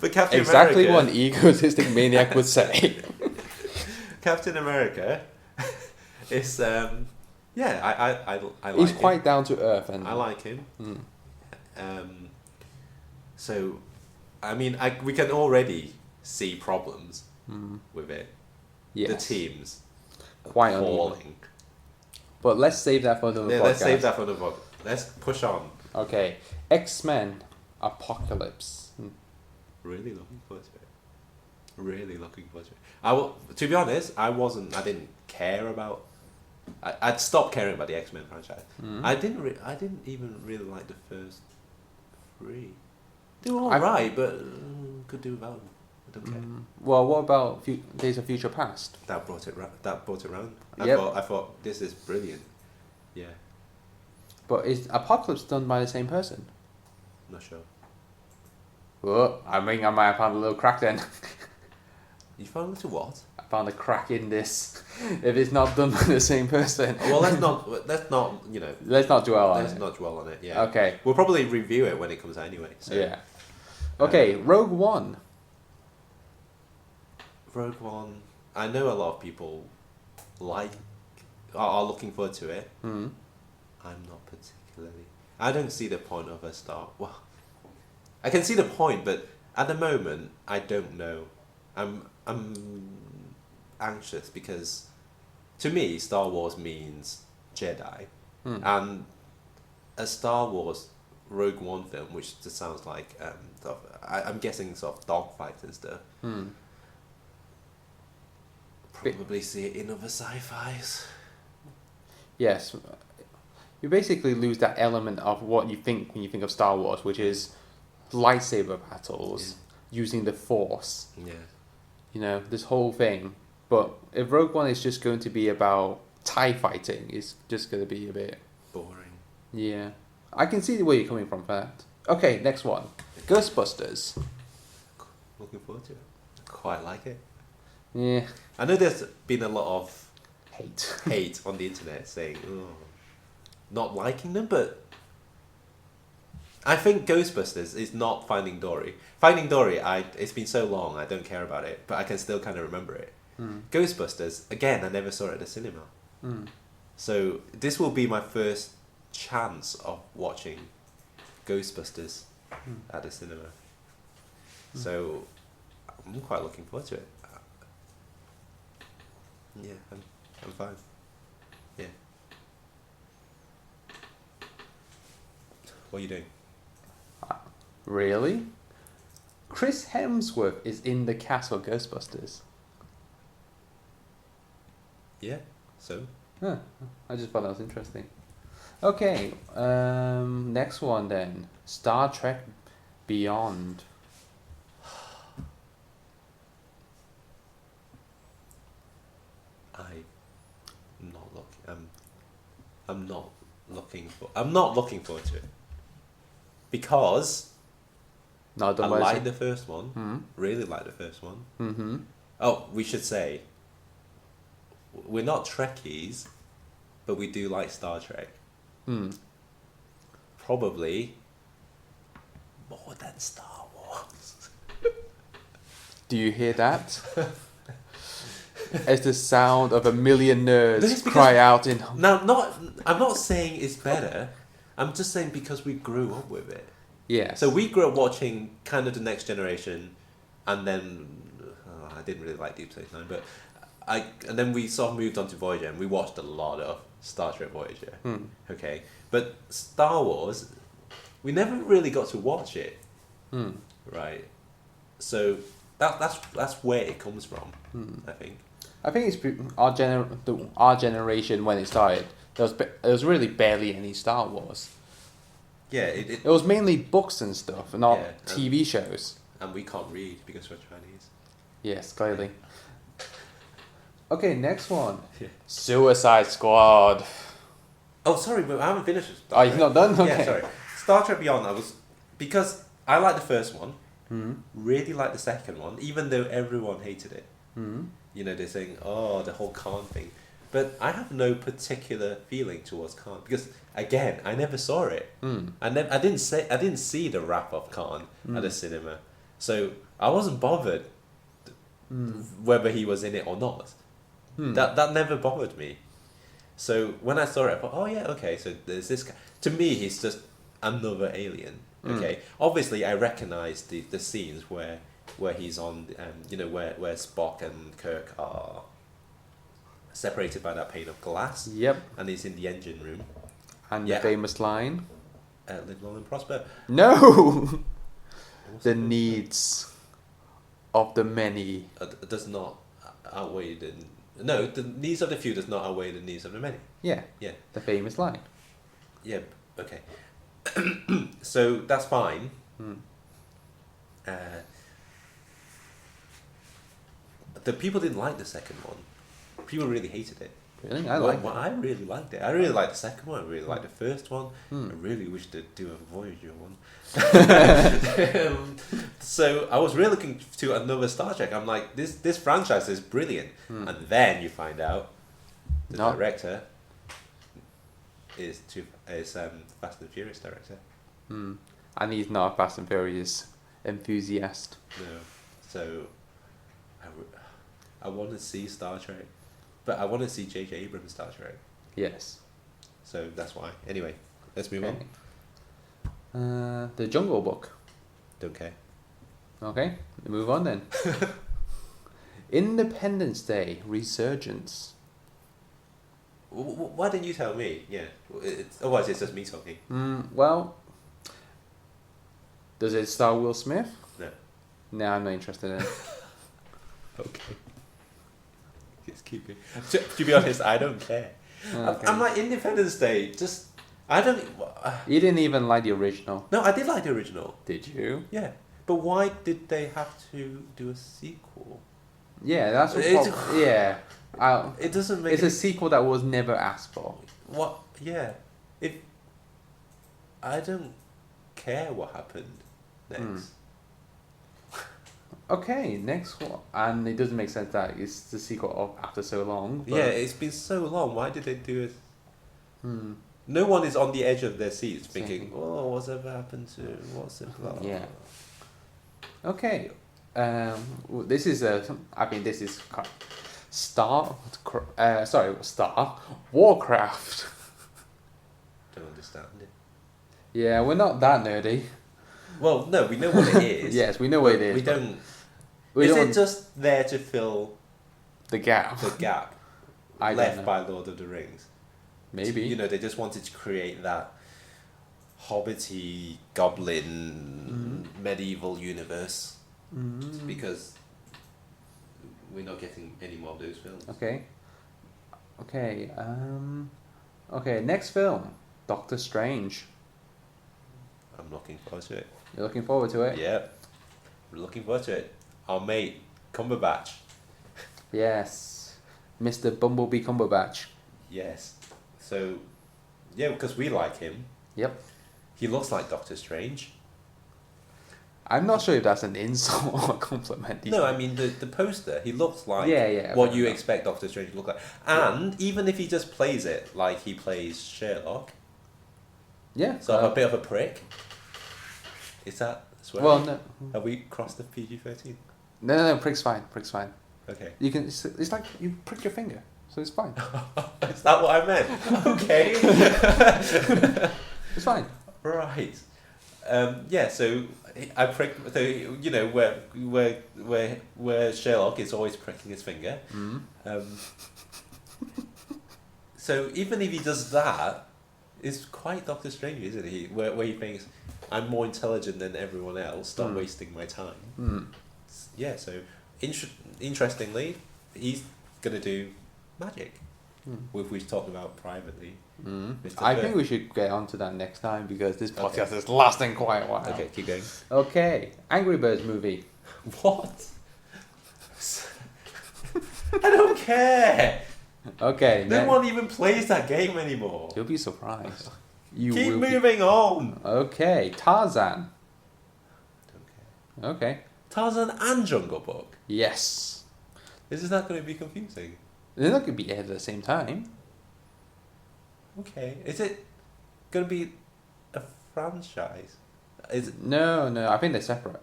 But Captain exactly America, what an egotistic maniac would say. Captain America is I like He's him. quite down to earth, and I like him. So, I mean, we can already see problems with it. yes, The teams quite uneven. falling. But let's save that for another podcast. Let's save that for another podcast. Let's push on. Okay, X-Men Apocalypse. Really looking forward to it. Really looking forward to it. To be honest, I didn't care about. I'd stopped caring about the X-Men franchise. I didn't even really like the first 3. They were alright, but could do without them. I don't care. Well, what about Days of Future Past? That brought it round. Yep. I thought this is brilliant. Yeah, But is Apocalypse done by the same person? not sure. Well, I think I might have found a little crack then. You found a little what? I found a crack in this. If it's not done by the same person. Well, let's not Let's not dwell on let's it. not dwell on it. Yeah. Okay. We'll probably review it when it comes out anyway. So. Yeah. Okay, Rogue One. Rogue One. I know a lot of people are looking forward to it. I'm not particularly. I don't see the point of a Star. Well, I can see the point, but At the moment, I don't know. I'm anxious because to me, Star Wars means Jedi, and a Star Wars Rogue One film, which just sounds like I'm guessing sort of dogfights and stuff. Probably see it in other sci-fis. Yes, you basically lose that element of what you think when you think of Star Wars, which is lightsaber battles using the Force. Yeah. You know, this whole thing. But if Rogue One is just going to be about TIE fighting, it's just going to be a bit Boring. Yeah. I can see where you're coming from for that. Okay, next one. Ghostbusters. Looking forward to it. Quite like it. Yeah. I know there's been a lot of Hate. on the internet saying, oh, not liking them, but I think Ghostbusters is not Finding Dory. Finding Dory, it's been so long, I don't care about it, but I can still kind of remember it. Ghostbusters, again, I never saw it at the cinema. So this will be my first chance of watching Ghostbusters at the cinema. So I'm quite looking forward to it. Yeah, I'm fine. Yeah. What are you doing? Really? Chris Hemsworth is in the cast of Ghostbusters. Yeah, so? Huh. I just thought that was interesting. Okay, next one then. Star Trek Beyond. I'm not looking forward to it. Because No, I don't like the first one. Really like the first one. Mm-hmm. Oh, we should say we're not Trekkies, but we do like Star Trek. Probably more than Star Wars. Do you hear that? It's the sound of a million nerds cry out in... Now, I'm not saying it's better. I'm just saying because we grew up with it. Yes. So we grew up watching kind of the Next Generation, and then I didn't really like Deep Space Nine, but and then we sort of moved on to Voyager, and we watched a lot of Star Trek Voyager. Okay, but Star Wars, we never really got to watch it, right? So that's where it comes from, I think. I think it's our generation when it started. There was really barely any Star Wars. Yeah, it was mainly books and stuff, not TV shows. And we can't read because we're Chinese. Yes, clearly. Okay, next one. Yeah. Suicide Squad. Oh, sorry, but I haven't finished. Oh, you're not done? Okay. Yeah, sorry. Star Trek Beyond, because I like the first one, really like the second one, even though everyone hated it. You know, they're saying, oh, the whole Khan thing. But I have no particular feeling towards Khan because, again, I never saw it. I didn't see the Wrath of Khan at the cinema, so I wasn't bothered whether he was in it or not. That never bothered me. So when I saw it, I thought, oh yeah, okay. So there's this guy. To me, he's just another alien. Okay, obviously I recognize the scenes where he's on, where Spock and Kirk are separated by that pane of glass. Yep. And he's in the engine room. And the famous line. Live long and prosper. No. The needs of the many does not outweigh the needs of the few does not outweigh the needs of the many. Yeah. Yeah. The famous line. Yeah. Okay. So that's fine. The people didn't like the second one. People really hated it. Really? I really liked it. I really liked the second one. I really liked the first one. I really wish they'd do a Voyager one. So I was really looking to another Star Trek. I'm like, this franchise is brilliant. And then you find out the director is Fast and Furious director. And he's not a Fast and Furious enthusiast. No. So I want to see Star Trek. But I want to see J.J. Abrams' Star Trek. Yes. So that's why. Anyway, let's move on. The Jungle Book. Don't care. Okay, move on then. Independence Day Resurgence. Why didn't you tell me? Yeah. Otherwise, it's just me talking. Well, does it star Will Smith? No. No, I'm not interested in it. Okay. Just keep it. To be honest, I don't care. Okay. I'm like Independence Day. Just I don't. You didn't even like the original, No, I did like the original. did you? Yeah, but why did they have to do a sequel? Yeah, that's what. It's- Yeah, It doesn't make. it's a sequel that was never asked for. What? Yeah. If I don't care what happened next. Okay, next one, and it doesn't make sense that it's the sequel of after so long. But Yeah, it's been so long. Why did they do it? No one is on the edge of their seats thinking, "Oh, what's ever happened to what's it?" Blah, blah, Yeah. blah." Okay, this is I mean, this is Star Warcraft. Don't understand it. Yeah, we're not that nerdy. Well, no, we know what it is. Yes, we know what it is. We don't. We Is don't it just there to fill the gap. the gap I don't left know. by Lord of the Rings? Maybe. You know, they just wanted to create that hobbity goblin medieval universe because we're not getting any more of those films. Okay. Okay. Next film, Doctor Strange. I'm looking forward to it. You're looking forward to it? Yeah, we're looking forward to it. Our mate Cumberbatch. Yes, Mr. Bumblebee Cumberbatch. Yes. So, yeah, because we like him. Yep. He looks like Doctor Strange. I'm not sure if that's an insult or a compliment. No, I mean the poster. He looks like Yeah, what fair you enough. expect Doctor Strange to look like. And even if he just plays it like he plays Sherlock, Yeah. so a bit of a prick. Is that swearing? Well, no. Have we crossed the PG-13? No, prick's fine. Prick's fine. Okay. You can. It's like you prick your finger, so it's fine. Is that what I meant? Okay. It's fine. Right. Yeah. So I prick. So you know where Sherlock is always pricking his finger. So even if he does that, it's quite Doctor Strange, isn't he? Where he thinks I'm more intelligent than everyone else. Stop wasting my time. Yeah. So interestingly, he's gonna do magic, which we've talked about privately. Mr. I Bird. think we should get on to that next time because this podcast is lasting quite a while. Okay, keep going. Okay, Angry Birds movie. What? I don't care. Okay, No one even plays that game anymore. you'll be surprised. You Keep will be- moving on. Okay, Tarzan. Don't care. Okay. Tarzan and Jungle Book. Yes. This is not going to be confusing. They're not going to be aired at the same time. Okay. Is it going to be a franchise? Is it... No, I think they're separate.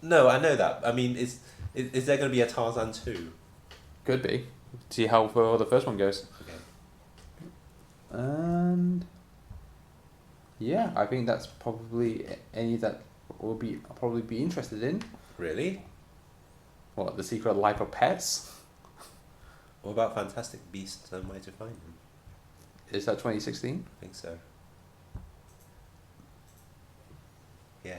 No, I know that. I mean, is there going to be a Tarzan 2? Could be. See how far the first one goes. Okay. And yeah, I think that's probably any that will be probably be interested in. Really? What, The Secret Life of Pets? What about Fantastic Beasts and Where to Find Them? Is that 2016? I think so. Yeah.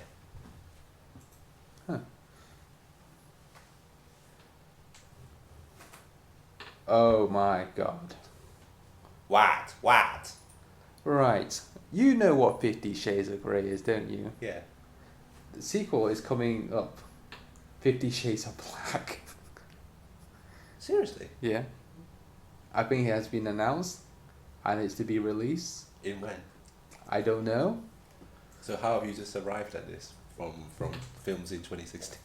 Oh my god. What? Right. You know what 50 Shades of Grey is, don't you? Yeah. The sequel is coming up. 50 Shades of Black. Seriously? Yeah. I think it has been announced and it's to be released. In when? I don't know. So how have you just arrived at this from films in 2016?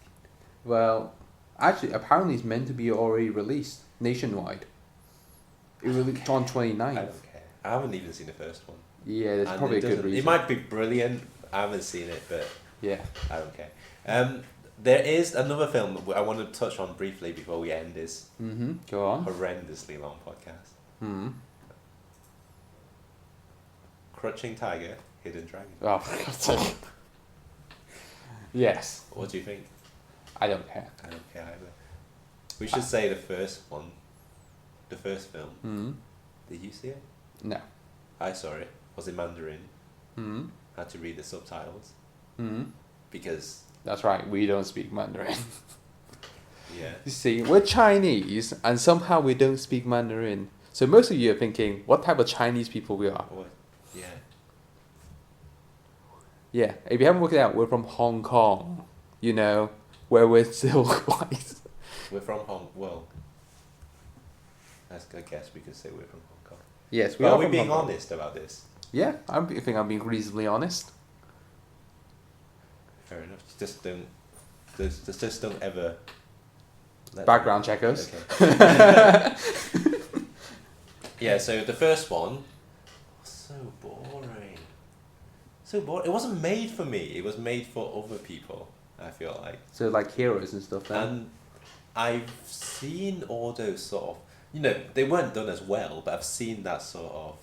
Well, actually, apparently it's meant to be already released nationwide. It released on 29th. I don't care. I haven't even seen the first one. Yeah, there's And probably a it good doesn't- reason. It might be brilliant. I haven't seen it, but Yeah. I don't care. There is another film that I want to touch on briefly before we end this Go on. horrendously long podcast. Crouching Tiger, Hidden Dragon. Oh, for God's sake. Yes. What do you think? I don't care. I don't care either. We should say the first one, the first film. Mm-hmm. Did you see it? No. I saw it. Was in Mandarin. Mm-hmm. Had to read the subtitles Mm-hmm. because That's right. We don't speak Mandarin. yeah. You see, we're Chinese, and somehow we don't speak Mandarin. So most of you are thinking, what type of Chinese people we are? What? Yeah. Yeah, if you haven't worked it out, we're from Hong Kong. You know, where we're still white. We're from Well, I guess we could say we're from Hong Kong. Yes, But are we from being Hong Kong. honest about this? Yeah, I think I'm being reasonably honest. Fair enough. Just don't ever. Background checkers. Okay. Yeah. So the first one, so boring. So boring. It wasn't made for me. It was made for other people. I feel like. So like heroes and stuff. Then. And I've seen all those sort of, they weren't done as well, but I've seen that sort of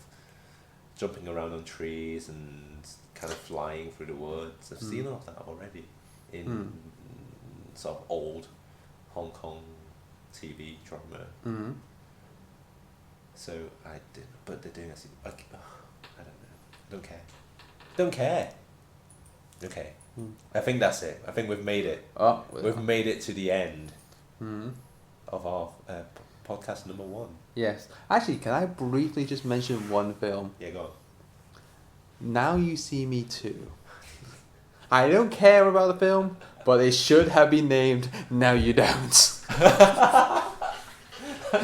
jumping around on trees and kind of flying through the woods. I've seen all of that already in sort of old Hong Kong TV drama. Mm-hmm. So I did, but they're doing this. I don't know. Don't care. Don't care. Okay. I think that's it. I think we've made it. Oh, We've made it to the end Mm-hmm. of our podcast number 1. Yes. Actually, can I briefly just mention one film? Yeah, go on. Now You See Me Too. I don't care about the film, but it should have been named Now You Don't.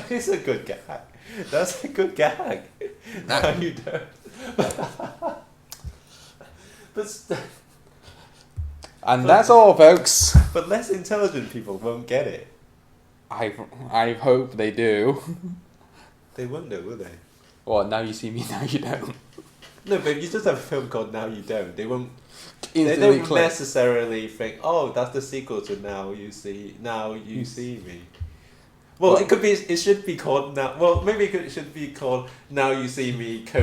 It's a good gag. That's a good gag. No, you don't. And that's all, folks. But less intelligent people won't get it. I hope they do. They won't know, will they? Well, Now You See Me, Now You Don't. No, but if you just have a film called Now You Don't, they won't. They Instantly don't click. necessarily think, oh, that's the sequel to Now You See Me. Well, it could be. It should be called now. Well, maybe it should be called Now You See Me : Now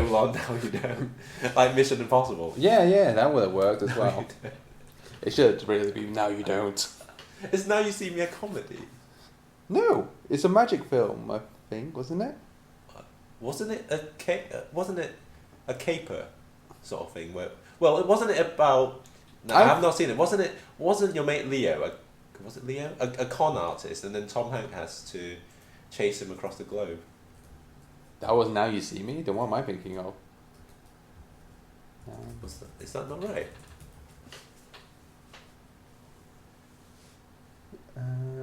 You Don't, like Mission Impossible. Yeah, that would have worked as Now well. You Don't. It should really be Now You Don't. Is Now You See Me a comedy? No, it's a magic film, I think, wasn't it? Wasn't it a caper sort of thing? Well, it wasn't it about. No, I have not seen it. Wasn't your mate Leo? Was it Leo? A con artist, and then Tom Hanks has to chase him across the globe. That was Now You See Me. Then what am I thinking of? Is that not right?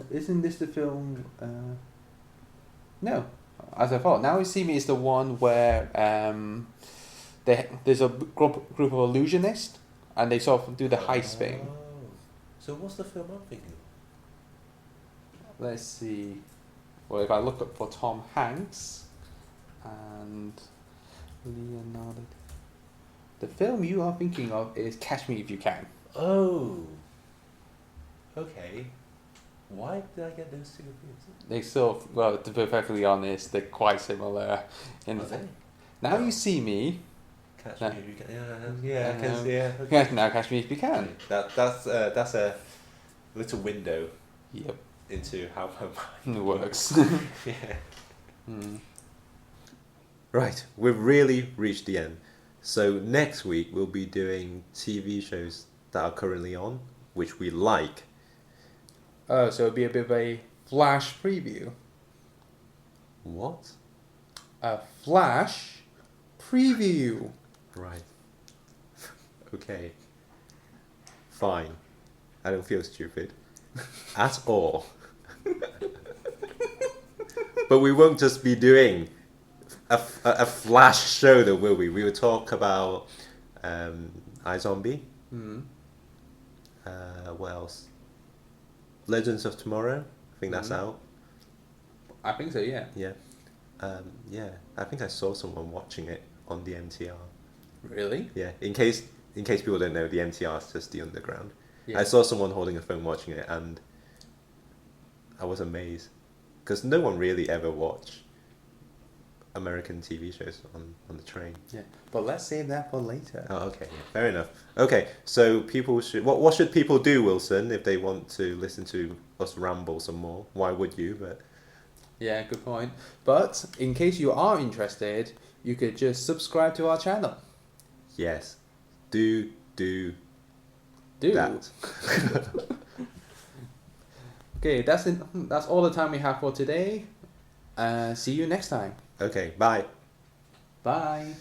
Isn't this the film? No, as I thought. Now You See Me is the one where there's a group of illusionists, and they sort of do the heist thing. So what's the film I'm thinking of? Let's see. Well, if I look up for Tom Hanks and Leonardo, the film you are thinking of is Catch Me If You Can. Oh. Okay. Why did I get those two confused? They sort of, well, to be perfectly honest, they're quite similar. Are they? Now You See Me. Catch No. Me If You Can. Yeah, I can see it. Okay. Yes, now Catch Me If You Can. That's a little window Yep, into how my it works. yeah. Mm. Right, we've really reached the end. So next week we'll be doing TV shows that are currently on, which we like. Oh, so it'll be a bit of a flash preview. What? A flash preview. Right. Okay. Fine. I don't feel stupid. At all. But we won't just be doing a flash show though, will we? We will talk about iZombie. Mm. What else? Legends of Tomorrow. I think that's out. I think so, yeah. Yeah. Yeah. I think I saw someone watching it on the MTR. Really? Yeah. In case people don't know, the MTR is just the underground. Yeah. I saw someone holding a phone watching it, and I was amazed because no one really ever watched American TV shows on the train. Yeah, but let's save that for later. Oh, okay, yeah, fair enough. Okay, so people should what should people do, Wilson, if they want to listen to us ramble some more? Why would you? But Yeah, good point. But in case you are interested, you could just subscribe to our channel. yes, do Do. that. Okay, that's it. That's all the time we have for today. See you next time. Okay, bye. Bye.